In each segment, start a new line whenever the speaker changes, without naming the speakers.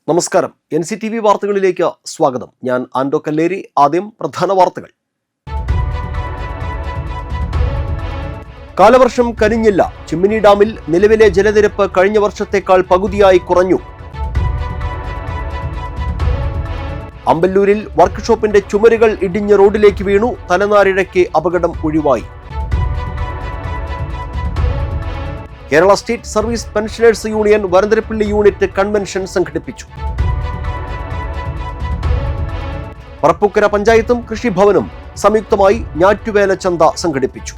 നമസ്കാരം. NCTV വാർത്തകളിലേക്ക് സ്വാഗതം. ഞാൻ ആൻഡോ കല്ലേരി. ആദ്യം പ്രധാന വാർത്തകൾ. കാലവർഷം കനിഞ്ഞില്ല. ചിമ്മിനി ഡാമിൽ നിലവിലെ ജലനിരപ്പ് കഴിഞ്ഞ വർഷത്തേക്കാൾ പകുതിയായി കുറഞ്ഞു. അമ്പല്ലൂരിൽ വർക്ക്ഷോപ്പിന്റെ ചുമരുകൾ ഇടിഞ്ഞ് റോഡിലേക്ക് വീണു. തലനാരിഴയ്ക്ക് അപകടം ഒഴിവായി. Kerala state service pensioners union Varantharappilly unit convention സംഘടിപ്പിച്ചു. പറപ്പൂക്കര പഞ്ചായത്തും കൃഷിഭവനും സംയുക്തമായി ഞാറ്റുവേല ചന്ത സംഘടിപ്പിച്ചു.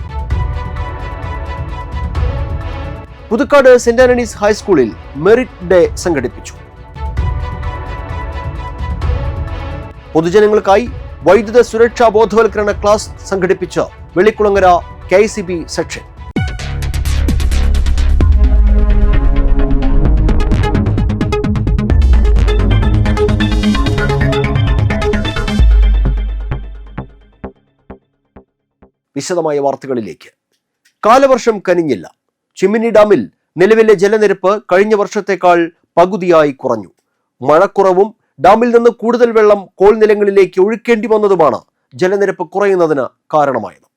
പുതുക്കാട് സെന്റ് ആന്റണീസ് ഹൈസ്കൂളിൽ മെറിറ്റ് ഡേ സംഘടിപ്പിച്ചു. പൊതുജനങ്ങൾക്കായി വൈദ്യുത സുരക്ഷാ ബോധവൽക്കരണ ക്ലാസ് സംഘടിപ്പിച്ച് വെള്ളിക്കുളങ്ങര KCB സെക്ഷൻ. വിശദമായ വാർത്തകളിലേക്ക്. കാലവർഷം കനിഞ്ഞില്ല. ചിമ്മിനി ഡാമിൽ നിലവിലെ ജലനിരപ്പ് കഴിഞ്ഞ വർഷത്തേക്കാൾ പകുതിയായി കുറഞ്ഞു. മഴക്കുറവും ഡാമിൽ നിന്ന് കൂടുതൽ വെള്ളം കോൾനിലങ്ങളിലേക്ക് ഒഴുക്കേണ്ടി വന്നതുമാണ് ജലനിരപ്പ് കുറയുന്നതിന് കാരണമായത്.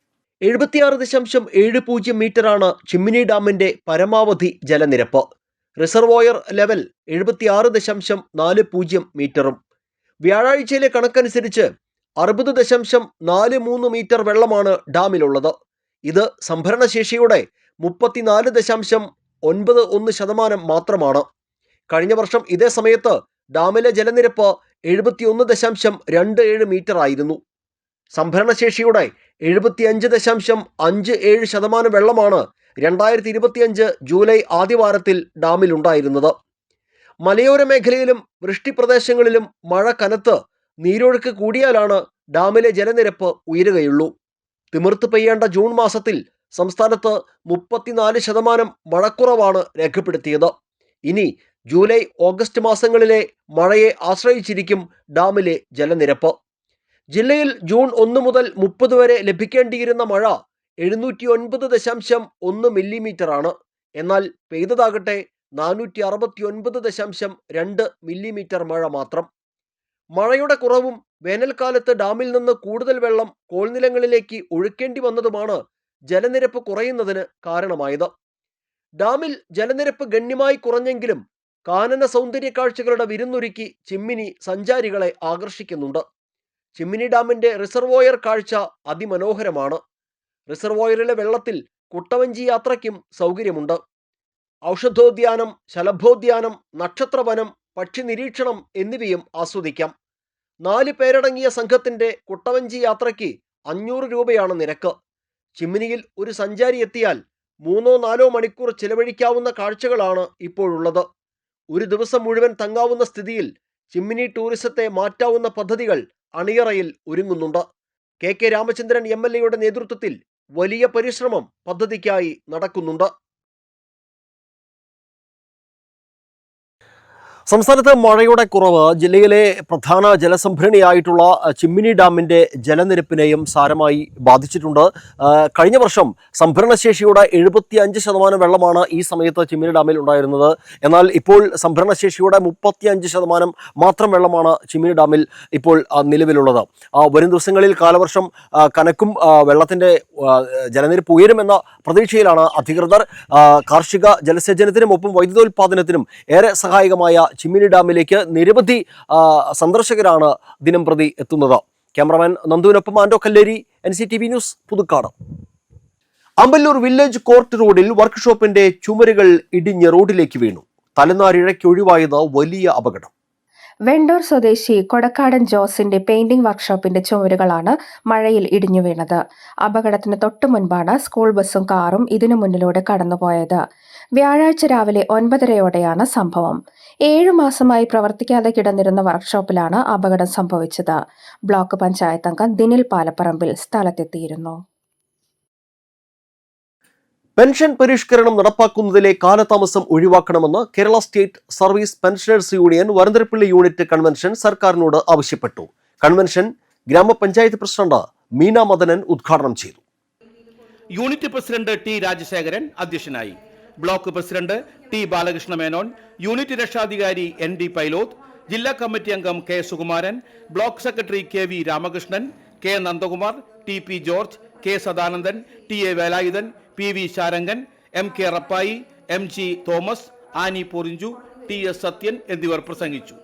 76.70 മീറ്ററാണ് ചിമ്മിനി ഡാമിന്റെ പരമാവധി ജലനിരപ്പ്. റിസർവോയർ ലെവൽ 76.40 മീറ്ററും. വ്യാഴാഴ്ചയിലെ കണക്കനുസരിച്ച് 60.43 മീറ്റർ വെള്ളമാണ് ഡാമിലുള്ളത്. ഇത് സംഭരണശേഷിയുടെ 34.91% മാത്രമാണ്. കഴിഞ്ഞ വർഷം ഇതേ സമയത്ത് ഡാമിലെ ജലനിരപ്പ് 71.27 മീറ്റർ ആയിരുന്നു. സംഭരണശേഷിയുടെ 75.57% വെള്ളമാണ് 2025 ജൂലൈ ആദ്യവാരത്തിൽ ഡാമിലുണ്ടായിരുന്നത്. മലയോര മേഖലയിലും വൃഷ്ടിപ്രദേശങ്ങളിലും മഴ കനത്ത് നീരൊഴുക്ക് കൂടിയാലാണ് ഡാമിലെ ജലനിരപ്പ് ഉയരുകയുള്ളൂ. തിമിർത്ത് പെയ്യേണ്ട ജൂൺ മാസത്തിൽ സംസ്ഥാനത്ത് 34% മഴക്കുറവാണ് രേഖപ്പെടുത്തിയത്. ഇനി ജൂലൈ ഓഗസ്റ്റ് മാസങ്ങളിലെ മഴയെ ആശ്രയിച്ചിരിക്കും ഡാമിലെ ജലനിരപ്പ്. ജില്ലയിൽ ജൂൺ 1 മുതൽ 30 വരെ ലഭിക്കേണ്ടിയിരുന്ന മഴ 709.1 മില്ലിമീറ്ററാണ്. എന്നാൽ പെയ്തതാകട്ടെ 469.2 മില്ലിമീറ്റർ മഴ മാത്രം. മഴയുടെ കുറവും വേനൽക്കാലത്ത് ഡാമിൽ നിന്ന് കൂടുതൽ വെള്ളം കോൾനിലങ്ങളിലേക്ക് ഒഴുക്കേണ്ടി വന്നതുമാണ് ജലനിരപ്പ് കുറയുന്നതിന് കാരണമായത്. ഡാമിൽ ജലനിരപ്പ് ഗണ്യമായി കുറഞ്ഞെങ്കിലും കാനന സൗന്ദര്യ കാഴ്ചകളുടെ വിരുന്നൊരുക്കി ചിമ്മിനി സഞ്ചാരികളെ ആകർഷിക്കുന്നുണ്ട്. ചിമ്മിനി ഡാമിന്റെ റിസർവോയർ കാഴ്ച അതിമനോഹരമാണ്. റിസർവോയറിലെ വെള്ളത്തിൽ കുട്ടവഞ്ചി യാത്രയ്ക്കും സൗകര്യമുണ്ട്. ഔഷധോദ്യാനം, ശലഭോദ്യാനം, നക്ഷത്രവനം, പക്ഷി നിരീക്ഷണം എന്നിവയും ആസ്വദിക്കാം. 4 പേരടങ്ങിയ സംഘത്തിന്റെ കുട്ടവഞ്ചി യാത്രയ്ക്ക് 500 രൂപയാണ് നിരക്ക്. ചിമ്മിനിയിൽ ഒരു സഞ്ചാരി എത്തിയാൽ 3-4 മണിക്കൂർ ചിലവഴിക്കാവുന്ന കാഴ്ചകളാണ് ഇപ്പോഴുള്ളത്. ഒരു ദിവസം മുഴുവൻ തങ്ങാവുന്ന സ്ഥിതിയിൽ ചിമ്മിനി ടൂറിസത്തെ മാറ്റാവുന്ന പദ്ധതികൾ അണിയറയിൽ ഒരുങ്ങുന്നുണ്ട്. KK രാമചന്ദ്രൻ MLA നേതൃത്വത്തിൽ വലിയ പരിശ്രമം പദ്ധതിക്കായി നടക്കുന്നുണ്ട്. സംസ്ഥാനത്ത് മഴയുടെ കുറവ് ജില്ലയിലെ പ്രധാന ജലസംഭരണിയായിട്ടുള്ള ചിമ്മിനി ഡാമിൻ്റെ ജലനിരപ്പിനെയും സാരമായി ബാധിച്ചിട്ടുണ്ട്. കഴിഞ്ഞ വർഷം സംഭരണശേഷിയുടെ 75% വെള്ളമാണ് ഈ സമയത്ത് ചിമ്മിനി ഡാമിൽ ഉണ്ടായിരുന്നത്. എന്നാൽ ഇപ്പോൾ സംഭരണശേഷിയുടെ 35% മാത്രം വെള്ളമാണ് ചിമ്മിനി ഡാമിൽ ഇപ്പോൾ നിലവിലുള്ളത്. വരും ദിവസങ്ങളിൽ കാലവർഷം കനക്കും, വെള്ളത്തിൻ്റെ ജലനിരപ്പ് ഉയരുമെന്ന പ്രതീക്ഷയിലാണ് അധികൃതർ. കാർഷിക ജലസേചനത്തിനും ഒപ്പം വൈദ്യുതോൽപാദനത്തിനും ഏറെ സഹായകമായ ചിമ്മിനി ഡാമിലേക്ക് നിരവധി സന്ദർശകരാണ് ദിനം പ്രതി എത്തുന്നത്. ക്യാമറമാൻ നന്ദുവിനൊപ്പം Ando Kalleri, NCTV news, Puthukkad. Amballur village court റോഡിൽ വർക്ക്ഷോപ്പിന്റെ ചുമരുകൾ ഇടിഞ്ഞ് റോഡിലേക്ക് വീണു. തലനാരിഴയ്ക്ക് ഒഴിവായത് വലിയ അപകടം.
വെണ്ടൂർ സ്വദേശി കൊടക്കാടൻ ജോസിന്റെ പെയിന്റിംഗ് വർക്ക്ഷോപ്പിന്റെ ചുമരുകളാണ് മഴയിൽ ഇടിഞ്ഞു വീണത്. അപകടത്തിന് തൊട്ടു മുൻപാണ് സ്കൂൾ ബസും കാറും ഇതിനു മുന്നിലൂടെ കടന്നുപോയത്. വ്യാഴാഴ്ച രാവിലെ 9:30യോടെയാണ് സംഭവം. 7 മാസമായി പ്രവർത്തിക്കാതെ കിടന്നിരുന്ന വർക്ക്ഷോപ്പിലാണ് അപകടം സംഭവിച്ചത്. ബ്ലോക്ക് പഞ്ചായത്ത് അംഗം ദിനിൽ പാലപ്പറമ്പിൽ സ്ഥലത്തെത്തിയിരുന്നു.
പെൻഷൻ പരിഷ്കരണം നടപ്പാക്കുന്നതിലെ കാലതാമസം ഒഴിവാക്കണമെന്ന് Kerala state service pensioners union Varantharappilly unit convention സർക്കാരിനോട് ആവശ്യപ്പെട്ടു. കൺവെൻഷൻ ഗ്രാമപഞ്ചായത്ത് പ്രസിഡന്റ് മീന മദനൻ ഉദ്ഘാടനം ചെയ്തു.
യൂണിറ്റ് പ്രസിഡന്റ് ടി രാജശേഖരൻ അധ്യക്ഷനായി. Block president T Balakrishna Menon, unit രക്ഷാധികാരി ND പൈലോത്ത്, ജില്ലാ കമ്മിറ്റി അംഗം K Sukumaran, block secretary K V Ramakrishnan, K Nandakumar, T P George, K Sadanandan, T A Velayudhan, P V Sarangan, M K Rappai, M G Thomas, Annie Porinju, T S Sathyan എന്നിവർ പ്രസംഗിച്ചു.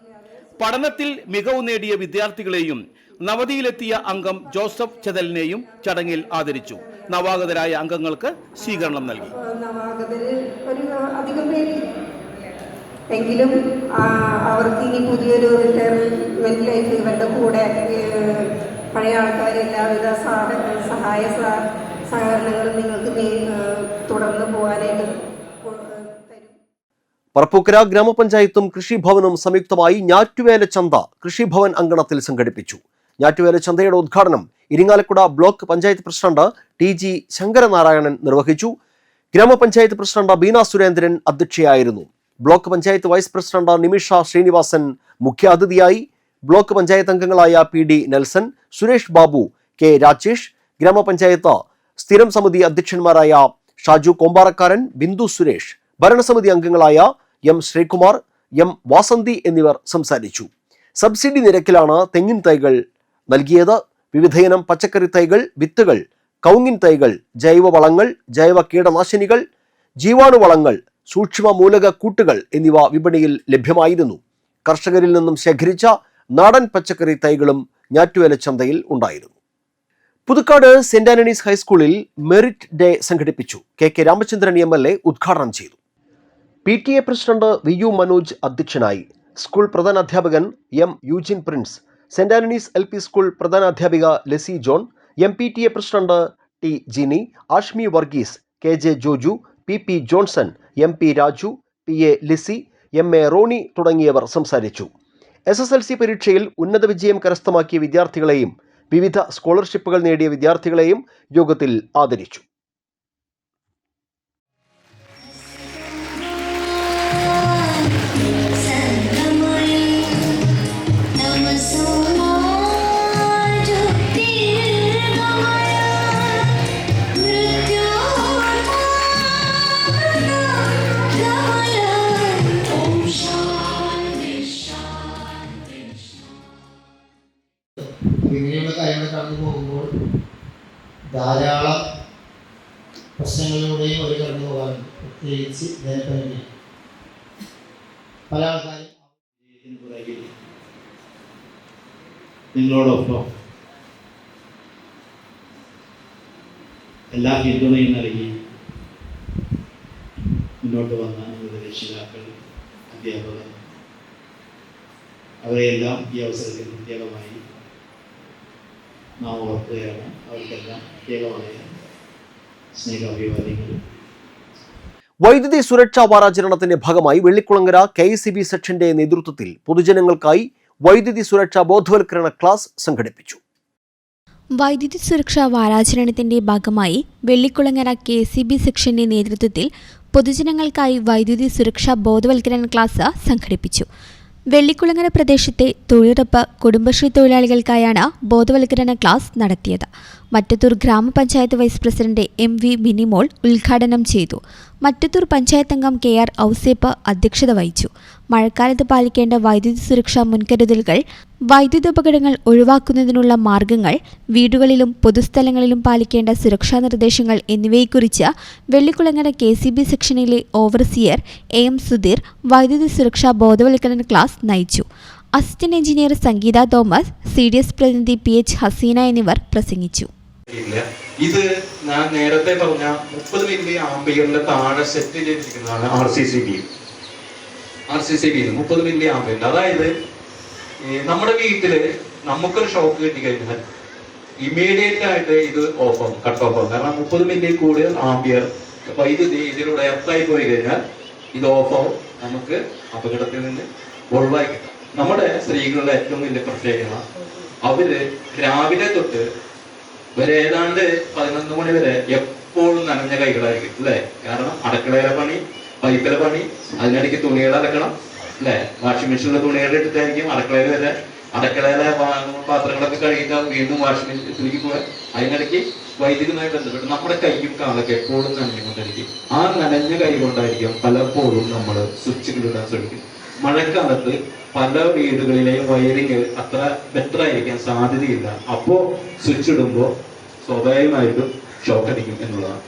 പഠനത്തിൽ മികവ് നേടിയ വിദ്യാർത്ഥികളെയും നവതിയിലെത്തിയ അംഗം ജോസഫ് ചെതലിനെയും ചടങ്ങിൽ ആദരിച്ചു. നവാഗതരായ അംഗങ്ങൾക്ക് സ്വീകരണം നൽകി.
എങ്കിലും അവർക്ക് ഇനി പുതിയൊരു റിട്ടയർമെന്റ് ലൈഫ് ഇവരുടെ കൂടെ പഴയ ആൾക്കാർ എല്ലാവിധ സഹായ സഹകരണങ്ങളും നിങ്ങൾക്ക് തുടർന്ന് പോകാനായിട്ട് തരും.
പറപ്പൂക്കര ഗ്രാമപഞ്ചായത്തും കൃഷിഭവനും സംയുക്തമായി ഞാറ്റുവേല ചന്ത കൃഷിഭവൻ അങ്കണത്തിൽ സംഘടിപ്പിച്ചു. ഞാറ്റുവേല ചന്തയുടെ ഉദ്ഘാടനം Irinjalakuda block panchayat president T G Sankaranarayanan നിർവഹിച്ചു. ഗ്രാമപഞ്ചായത്ത് പ്രസിഡന്റ് ബീന സുരേന്ദ്രൻ അധ്യക്ഷയായിരുന്നു. Block panchayat vice president Nimisha Sreenivasan മുഖ്യാതിഥിയായി. ബ്ലോക്ക് പഞ്ചായത്ത് അംഗങ്ങളായ P D Nelson, Suresh Babu, K Rajesh, ഗ്രാമപഞ്ചായത്ത് സ്ഥിരം സമിതി അധ്യക്ഷന്മാരായ ഷാജു കോമ്പാറക്കാരൻ, ബിന്ദു സുരേഷ്, ഭരണസമിതി അംഗങ്ങളായ എം ശ്രീകുമാർ, എം വാസന്തി എന്നിവർ സംസാരിച്ചു. സബ്സിഡി നിരക്കിലാണ് തെങ്ങിൻ തൈകൾ നൽകിയത്. വിവിധയിനം പച്ചക്കറി തൈകൾ, വിത്തുകൾ, കൗങ്ങിൻ തൈകൾ, ജൈവവളങ്ങൾ, ജൈവ കീടനാശിനികൾ, ജീവാണുവളങ്ങൾ, സൂക്ഷ്മ മൂലക കൂട്ടുകൾ എന്നിവ വിപണിയിൽ ലഭ്യമായിരുന്നു. കർഷകരിൽ നിന്നും ശേഖരിച്ച നാടൻ പച്ചക്കറി തൈകളും ഞാറ്റുവേല ചന്തയിൽ ഉണ്ടായിരുന്നു. പുതുക്കാട് സെന്റ് ആന്റണീസ് ഹൈസ്കൂളിൽ മെറിറ്റ് ഡേ സംഘടിപ്പിച്ചു. കെ കെ രാമചന്ദ്രൻ MLA ഉദ്ഘാടനം ചെയ്തു. PTA പ്രസിഡന്റ് VU മനോജ് അധ്യക്ഷനായി. സ്കൂൾ പ്രധാനാധ്യാപകൻ M Eugene Prince, saint Antony's LP school പ്രധാനാധ്യാപിക Lessy John, MPTA president T Jini, Ashmi Varghese, KJ Joju, PP Johnson, MP Raju, PA Lissy, MA Rony തുടങ്ങിയവർ സംസാരിച്ചു. SSLC പരീക്ഷയിൽ ഉന്നത വിജയം കരസ്ഥമാക്കിയ വിദ്യാർത്ഥികളെയും വിവിധ സ്കോളർഷിപ്പുകൾ നേടിയ വിദ്യാർത്ഥികളെയും യോഗത്തിൽ ആദരിച്ചു.
ഇങ്ങനെയുള്ള കാര്യങ്ങൾ കടന്നു പോകുമ്പോൾ ധാരാളം പ്രശ്നങ്ങളിലൂടെയും അവർ കടന്നു പോകാറുണ്ട്. പ്രത്യേകിച്ച് ജനപ്രതിനിധി പല ആൾക്കാരും
നിങ്ങളോടൊപ്പം എല്ലാ പിന്തുണയും നൽകി മുന്നോട്ട് വന്ന നിങ്ങളുടെ രക്ഷിതാക്കൾ, അധ്യാപകർ, അവരെല്ലാം ഈ അവസരത്തിൽ പ്രത്യേകമായി നാം ഓർക്കുകയാണ്. അവർക്കെല്ലാം പ്രത്യേകമായ സ്നേഹാഭിവാദ്യങ്ങൾ.
വൈദ്യുതി സുരക്ഷാ വാരാചരണത്തിന്റെ ഭാഗമായി വെള്ളിക്കുളങ്ങര KICB സെക്ഷന്റെ നേതൃത്വത്തിൽ പൊതുജനങ്ങൾക്കായി വൈദ്യുതി സുരക്ഷാ ബോധവൽക്കരണ ക്ലാസ് സംഘടിപ്പിച്ചു.
വൈദ്യുതി സുരക്ഷാ വാരാചരണത്തിന്റെ ഭാഗമായി വെള്ളിക്കുളങ്ങര KICB സെക്ഷന്റെ നേതൃത്വത്തിൽ പൊതുജനങ്ങൾക്കായി വൈദ്യുതി സുരക്ഷാ ബോധവൽക്കരണ ക്ലാസ് സംഘടിപ്പിച്ചു. വെള്ളിക്കുളങ്ങര പ്രദേശത്തെ തൊഴിലുറപ്പ് കുടുംബശ്രീ തൊഴിലാളികൾക്കായാണ് ബോധവൽക്കരണ ക്ലാസ് നടത്തിയത്. മറ്റത്തൂർ ഗ്രാമപഞ്ചായത്ത് വൈസ് പ്രസിഡന്റ് MV മിനിമോൾ ഉദ്ഘാടനം ചെയ്തു. മറ്റത്തൂർ പഞ്ചായത്ത് അംഗം KR ഔസേപ്പ് അധ്യക്ഷത വഹിച്ചു. മഴക്കാലത്ത് പാലിക്കേണ്ട വൈദ്യുതി സുരക്ഷാ മുൻകരുതലുകൾ, വൈദ്യുതോപകരണങ്ങൾ ഒഴിവാക്കുന്നതിനുള്ള മാർഗങ്ങൾ, വീടുകളിലും പൊതുസ്ഥലങ്ങളിലും പാലിക്കേണ്ട സുരക്ഷാ നിർദ്ദേശങ്ങൾ എന്നിവയെക്കുറിച്ച് വെള്ളിക്കുളങ്ങര KICB സെക്ഷനിലെ ഓവർസിയർ AM സുധീർ വൈദ്യുതി സുരക്ഷാ ബോധവൽക്കരണ ക്ലാസ് നയിച്ചു. Assistant engineer Sangeetha Thomas, CDS പ്രതിനിധി PH ഹസീന എന്നിവർ പ്രസംഗിച്ചു.
ഇത് ഞാൻ നേരത്തെ പറഞ്ഞ 30 മില്ലി ആംപിയറിന്റെ താഴെ സെറ്റ് ചെയ്തിരിക്കുന്നതാണ് RCCB 30 മില്ലി ആംപിയറിന്റെ. അതായത് നമ്മുടെ വീട്ടില് നമുക്കൊരു ഷോക്ക് കിട്ടിക്കഴിഞ്ഞാൽ ഇമ്മീഡിയറ്റ് ആയിട്ട് ഇത് ഓഫ് ആവും, കട്ട് ഓഫ് ആവും. കാരണം 30 മില്ലി കൂടുതൽ ആംപിയർ വൈദ്യുതി ഇതിലൂടെ എർത്തായി പോയി കഴിഞ്ഞാൽ ഇത് ഓഫ് ആവും. നമുക്ക് അപകടത്തിൽ നിന്ന് ഒഴിവായി കിട്ടാം. നമ്മുടെ സ്ത്രീകളുടെ ഏറ്റവും വലിയ പ്രത്യേകത, അവര് രാവിലെ തൊട്ട് വരെ ഏതാണ്ട് 11 മണി വരെ എപ്പോഴും നനഞ്ഞ കൈകളായിരിക്കും അല്ലേ? കാരണം അടുക്കളയിലെ പണി, പൈപ്പിലെ പണി, അതിനിടയ്ക്ക് തുണികൾ അലക്കണം അല്ലെ? വാഷിംഗ് മെഷീനിലെ തുണികൾ ഇട്ടിട്ടായിരിക്കും അടുക്കളയിൽ വരെ. അടുക്കളയിലെ പാത്രങ്ങളൊക്കെ കഴുകിയിട്ട് വീണ്ടും വാഷിംഗ് മെഷീൻ തുണിക്ക് പോയാൽ അതിനിടയ്ക്ക് വൈദ്യുതിയുമായി ബന്ധപ്പെട്ട് നമ്മുടെ കൈയും കാലൊക്കെ എപ്പോഴും നനഞ്ഞുകൊണ്ടിരിക്കും. ആ നനഞ്ഞ കൈ കൊണ്ടായിരിക്കും പലപ്പോഴും നമ്മൾ സ്വിച്ചുകൾ ഇടാൻ ശ്രമിക്കും. മഴക്കാലത്ത് പല വീടുകളിലെയും വയറിങ് അത്ര ബെറ്റർ ആയിരിക്കാൻ സാധ്യതയില്ല. അപ്പോൾ സ്വിച്ച് ഇടുമ്പോൾ സ്വാഭാവികമായിട്ടും ഷോക്ക് അടിക്കും എന്നുള്ളതാണ്.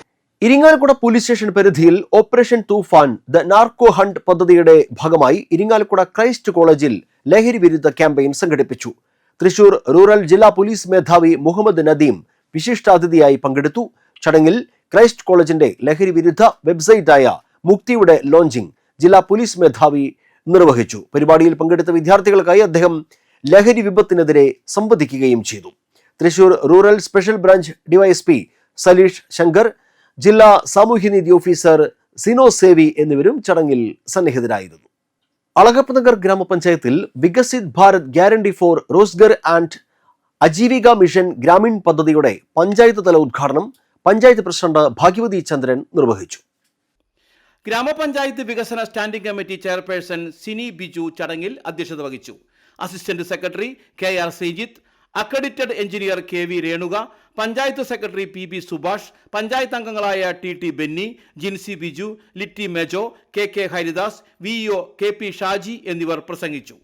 ഇരിങ്ങാലക്കുട പോലീസ് സ്റ്റേഷൻ പരിധിയിൽ operation Toofan the narco hunt പദ്ധതിയുടെ ഭാഗമായി ഇരിങ്ങാലക്കുട ക്രൈസ്റ്റ് കോളേജിൽ ലഹരി വിരുദ്ധ ക്യാമ്പയിൻ സംഘടിപ്പിച്ചു. തൃശൂർ റൂറൽ ജില്ലാ പോലീസ് മേധാവി മുഹമ്മദ് നദീം വിശിഷ്ടാതിഥിയായി പങ്കെടുത്തു. ചടങ്ങിൽ ക്രൈസ്റ്റ് കോളേജിന്റെ ലഹരി വിരുദ്ധ വെബ്സൈറ്റായ മുക്തിയുടെ ലോഞ്ചിംഗ് ജില്ലാ പോലീസ് മേധാവി നിർവഹിച്ചു. പരിപാടിയിൽ പങ്കെടുത്ത വിദ്യാർത്ഥികൾക്കായി അദ്ദേഹം ലഹരി വിപത്തിനെതിരെ സംവദിക്കുകയും ചെയ്തു. Thrissur rural special branch DYSP Saleesh Shankar, ജില്ലാ സാമൂഹ്യനീതി ഓഫീസർ സിനോ സേവി എന്നിവരും ചടങ്ങിൽ സന്നിഹിതരായിരുന്നു. അളഗപ്പനഗർ ഗ്രാമപഞ്ചായത്തിൽ Viksit Bharat guarantee for Rozgar and Ajeevika mission Gramin പദ്ധതിയുടെ പഞ്ചായത്ത് തല ഉദ്ഘാടനം പഞ്ചായത്ത് പ്രസിഡന്റ് ഭാഗ്യവതി ചന്ദ്രൻ നിർവഹിച്ചു.
ഗ്രാമപഞ്ചായത്ത് വികസന standing committee chairperson Sini Biju ചടങ്ങിൽ അധ്യക്ഷത വഹിച്ചു. Assistant secretary KR Sreejith, accredited engineer KV Renuka, panchayat secretary PB Subhash, panchayat അംഗങ്ങളായ TT Benny, Jincy Biju, Litty Mejo, KK Haridas, VEO KP Shaji എന്നിവർ പ്രസംഗിച്ചു.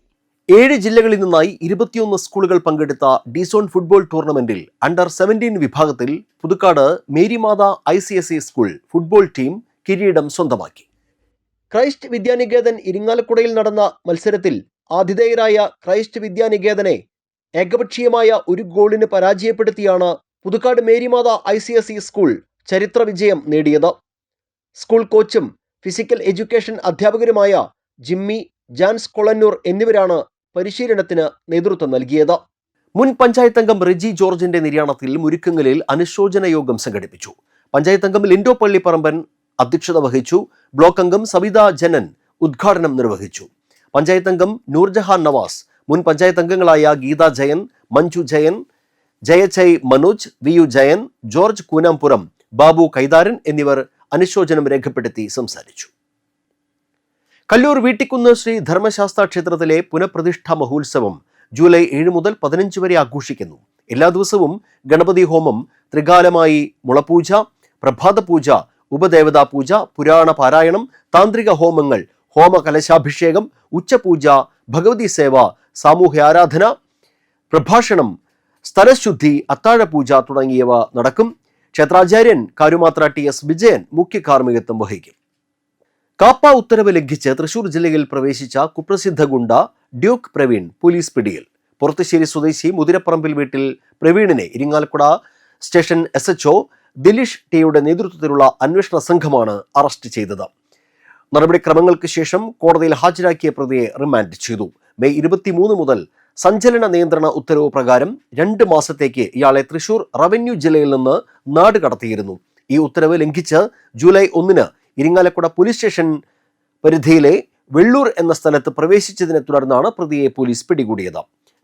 7 ജില്ലകളിൽ നിന്നായി 21 സ്കൂളുകൾ പങ്കെടുത്ത ഡിസോൺ ഫുട്ബോൾ ടൂർണമെന്റിൽ അണ്ടർ 17 വിഭാഗത്തിൽ Puthukkad Marymatha ICSE school football team കിരീടം സ്വന്തമാക്കി. ക്രൈസ്റ്റ് വിദ്യാനികേതൻ ഇരിങ്ങാലക്കുടയിൽ നടന്ന മത്സരത്തിൽ ആതിഥേയരായ ക്രൈസ്റ്റ് വിദ്യാനികേതനെ ഏകപക്ഷീയമായ 1 ഗോളിന് പരാജയപ്പെടുത്തിയാണ് പുതുക്കാട് മേരിമാത ICSE സ്കൂൾ ചരിത്ര വിജയം നേടിയത്. സ്കൂൾ കോച്ചും ഫിസിക്കൽ എഡ്യൂക്കേഷൻ അധ്യാപകരുമായ ജിമ്മി, ജാൻസ് കൊളന്നൂർ എന്നിവരാണ് പരിശീലനത്തിന് നേതൃത്വം നൽകിയത്. മുൻ പഞ്ചായത്ത് അംഗം റെജി ജോർജിന്റെ നിര്യാണത്തിൽ മുരിക്കുങ്ങലിൽ അനുശോചന യോഗം സംഘടിപ്പിച്ചു. പഞ്ചായത്ത് അംഗം ലിൻഡോ പള്ളിപ്പറമ്പൻ അധ്യക്ഷത വഹിച്ചു. ബ്ലോക്ക് അംഗം സവിത ജനൻ ഉദ്ഘാടനം നിർവഹിച്ചു. പഞ്ചായത്ത് അംഗം നൂർജഹാൻ നവാസ്, മുൻ പഞ്ചായത്ത് അംഗങ്ങളായ ഗീത ജയൻ, മഞ്ജു ജയൻ, ജയചൈ മനോജ്, VU ജയൻ, ജോർജ് കൂനാംപുറം, ബാബു കൈതാരൻ എന്നിവർ അനുശോചനം രേഖപ്പെടുത്തി സംസാരിച്ചു. കല്ലൂർ വീട്ടിക്കുന്ന് ശ്രീ ധർമ്മശാസ്ത്ര ക്ഷേത്രത്തിലെ പുനഃപ്രതിഷ്ഠാ മഹോത്സവം ജൂലൈ 7 മുതൽ 15 വരെ ആഘോഷിക്കുന്നു. എല്ലാ ദിവസവും ഗണപതി ഹോമം, ത്രികാലമായി മുളപൂജ, പ്രഭാത പൂജ, ഉപദേവതാ പൂജ, പുരാണ പാരായണം, താന്ത്രിക ഹോമങ്ങൾ, ഹോമകലശാഭിഷേകം, ഉച്ചപൂജ, ഭഗവതി സേവ, സാമൂഹ്യ ആരാധന, പ്രഭാഷണം, സ്ഥലശുദ്ധി, അത്താഴപൂജ തുടങ്ങിയവ നടക്കും. ക്ഷേത്രാചാര്യൻ കാരുമാത്ര TS വിജയൻ മുഖ്യ കാർമ്മികത്വം വഹിക്കും. കാപ്പ ഉത്തരവ് ലംഘിച്ച് തൃശൂർ ജില്ലയിൽ പ്രവേശിച്ച കുപ്രസിദ്ധ ഗുണ്ട ഡ്യൂക്ക് പ്രവീൺ പോലീസ് പിടിയിൽ. പുറത്തുശ്ശേരി സ്വദേശി മുതിരപ്പറമ്പിൽ വീട്ടിൽ പ്രവീണിനെ ഇരിങ്ങാലക്കുട സ്റ്റേഷൻ SHO ദിലീഷ് ടിയുടെ നേതൃത്വത്തിലുള്ള അന്വേഷണ സംഘമാണ് അറസ്റ്റ് ചെയ്തത്. നടപടിക്രമങ്ങൾക്ക് ശേഷം കോടതിയിൽ ഹാജരാക്കിയ പ്രതിയെ റിമാൻഡ് ചെയ്തു. മെയ് 23 മുതൽ സഞ്ചലന നിയന്ത്രണ ഉത്തരവ് പ്രകാരം 2 മാസത്തേക്ക് ഇയാളെ തൃശൂർ റവന്യൂ ജില്ലയിൽ നിന്ന് നാട് കടത്തിയിരുന്നു. ഈ ഉത്തരവ് ലംഘിച്ച് ജൂലൈ 1 ഇരിങ്ങാലക്കുട പോലീസ് സ്റ്റേഷൻ പരിധിയിലെ വെള്ളൂർ എന്ന സ്ഥലത്ത് പ്രവേശിച്ചതിനെ തുടർന്നാണ് പ്രതിയെ പോലീസ് പിടികൂടിയത്.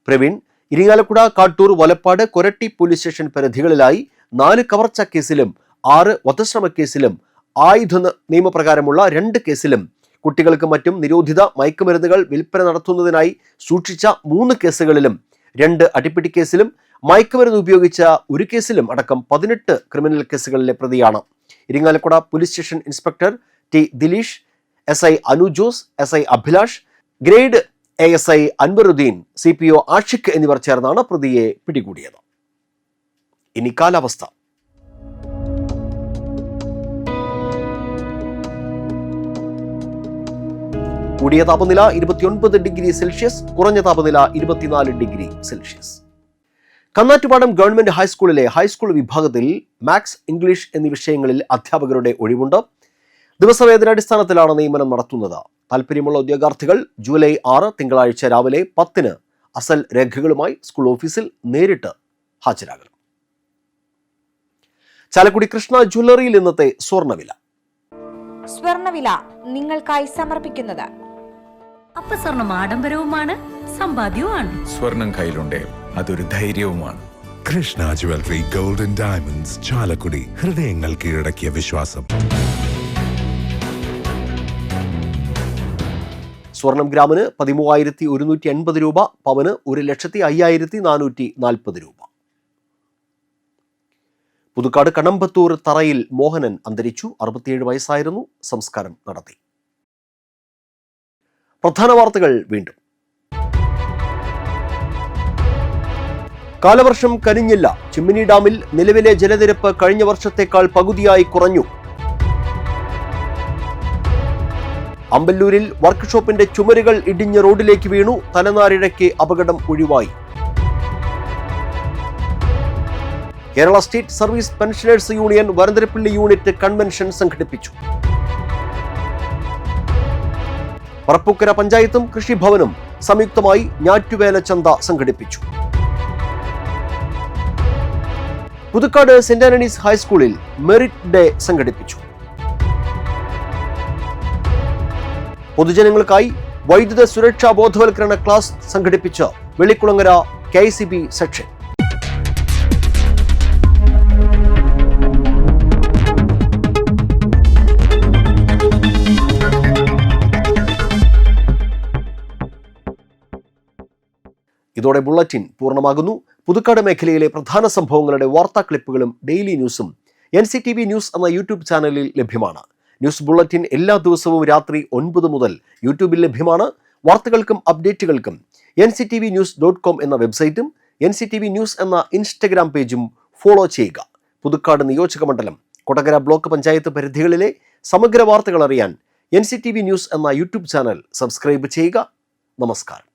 പ്രവീൺ ഇരിങ്ങാലക്കുട, കാട്ടൂർ, വലപ്പാട്, കൊരട്ടി പോലീസ് സ്റ്റേഷൻ പരിധികളിലായി 4 കവർച്ച കേസിലും 6 വധശ്രമ കേസിലും ആയുധ നിയമപ്രകാരമുള്ള 2 കേസിലും കുട്ടികൾക്കും മറ്റും നിരോധിത മയക്കുമരുന്നുകൾ വിൽപ്പന നടത്തുന്നതിനായി സൂക്ഷിച്ച 3 കേസുകളിലും 2 അടിപിടി കേസിലും മയക്കുമരുന്ന് ഉപയോഗിച്ച 1 കേസിലും അടക്കം 18 ക്രിമിനൽ കേസുകളിലെ പ്രതിയാണ്. Irinjalakuda police station inspector T Dileesh, SI Anu Jose, SI Abhilash, grade ASI Anvaruddin, CPO Ashiq എന്നിവർ ചേർന്നാണ് പ്രതിയെ പിടികൂടിയത്. ഇനി കാലാവസ്ഥ. കൂടിയ താപനില 29 ഡിഗ്രി സെൽഷ്യസ്, കുറഞ്ഞ താപനില 24 ഡിഗ്രി സെൽഷ്യസ്. കന്നാറ്റുപാടം ഗവൺമെന്റ് ഹൈസ്കൂളിലെ ഹൈസ്കൂൾ വിഭാഗത്തിൽ മാത്സ്, ഇംഗ്ലീഷ് എന്നീ വിഷയങ്ങളിൽ അധ്യാപകരുടെ ഒഴിവുണ്ട്. ദിവസവേതനാടിസ്ഥാനത്തിലാണ് നിയമനം നടത്തുന്നത്. താൽപ്പര്യമുള്ള ഉദ്യോഗാർത്ഥികൾ ജൂലൈ 6 തിങ്കളാഴ്ച രാവിലെ 10 അസൽ രേഖകളുമായി സ്കൂൾ ഓഫീസിൽ നേരിട്ട് ഹാജരാകണം. ചാലക്കുടി കൃഷ്ണ ജ്വല്ലറിയിൽ ഇന്നത്തെ സ്വർണ്ണവില.
സ്വർണ്ണവില നിങ്ങൾക്കായി സമർപ്പിക്കുന്നത്
അപ്പസ്വർണം ആഡംബരവുമാണ്, സമ്പാദ്യവുമാണ്.
സ്വർണം കയ്യിലുണ്ടേ അതൊരു ധൈര്യവുമാണ്.
Krishna jewellery gold and diamonds, Chalakudy. ഹൃദയങ്ങൾ കീഴടക്കിയ വിശ്വാസം.
സ്വർണം ഗ്രാമിന് 13,180 രൂപ, പവന് 1,05,440 രൂപ. പുതുക്കാട് കണമ്പത്തൂർ തറയിൽ മോഹനൻ അന്തരിച്ചു. 67 വയസ്സായിരുന്നു. സംസ്കാരം നടത്തി. പ്രധാന വാർത്തകൾ വീണ്ടും. കാലവർഷം കനിഞ്ഞില്ല. ചിമ്മിനി ഡാമിൽ നിലവിലെ ജലനിരപ്പ് കഴിഞ്ഞ വർഷത്തേക്കാൾ പകുതിയായി കുറഞ്ഞു. അമ്പല്ലൂരിൽ വർക്ക്ഷോപ്പിന്റെ ചുമരുകൾ ഇടിഞ്ഞ് റോഡിലേക്ക് വീണു. തലനാരിഴയ്ക്ക് അപകടം ഒഴിവായി. Kerala state service pensioners union Varantharappilly unit convention സംഘടിപ്പിച്ചു. പറപ്പൂക്കര പഞ്ചായത്തും കൃഷിഭവനും സംയുക്തമായി ഞാറ്റുവേല ചന്ത സംഘടിപ്പിച്ചു. പുതുക്കാട് സെന്റ് ആന്റണീസ് ഹൈസ്കൂളിൽ മെറിറ്റ് ഡേ സംഘടിപ്പിച്ചു. പൊതുജനങ്ങൾക്കായി വൈദ്യുത സുരക്ഷാ ബോധവൽക്കരണ ക്ലാസ് സംഘടിപ്പിച്ച് വെള്ളിക്കുളങ്ങര KCB സെക്ഷൻ. ഇതോടെ ബുള്ളറ്റിൻ പൂർണ്ണമാകുന്നു. പുതുക്കാട് മേഖലയിലെ പ്രധാന സംഭവങ്ങളുടെ വാർത്താ ക്ലിപ്പുകളും ഡെയിലി ന്യൂസും NCTV ന്യൂസ് എന്ന യൂട്യൂബ് ചാനലിൽ ലഭ്യമാണ്. ന്യൂസ് ബുള്ളറ്റിൻ എല്ലാ ദിവസവും രാത്രി 9 മുതൽ യൂട്യൂബിൽ ലഭ്യമാണ്. വാർത്തകൾക്കും അപ്ഡേറ്റുകൾക്കും nctvnews.com എന്ന വെബ്സൈറ്റും NCTV ന്യൂസ് എന്ന ഇൻസ്റ്റഗ്രാം പേജും ഫോളോ ചെയ്യുക. പുതുക്കാട് നിയോജക മണ്ഡലം, കൊടകര ബ്ലോക്ക് പഞ്ചായത്ത് പരിധികളിലെ സമഗ്ര വാർത്തകൾ അറിയാൻ NCTV ന്യൂസ് എന്ന യൂട്യൂബ് ചാനൽ സബ്സ്ക്രൈബ് ചെയ്യുക. നമസ്കാരം.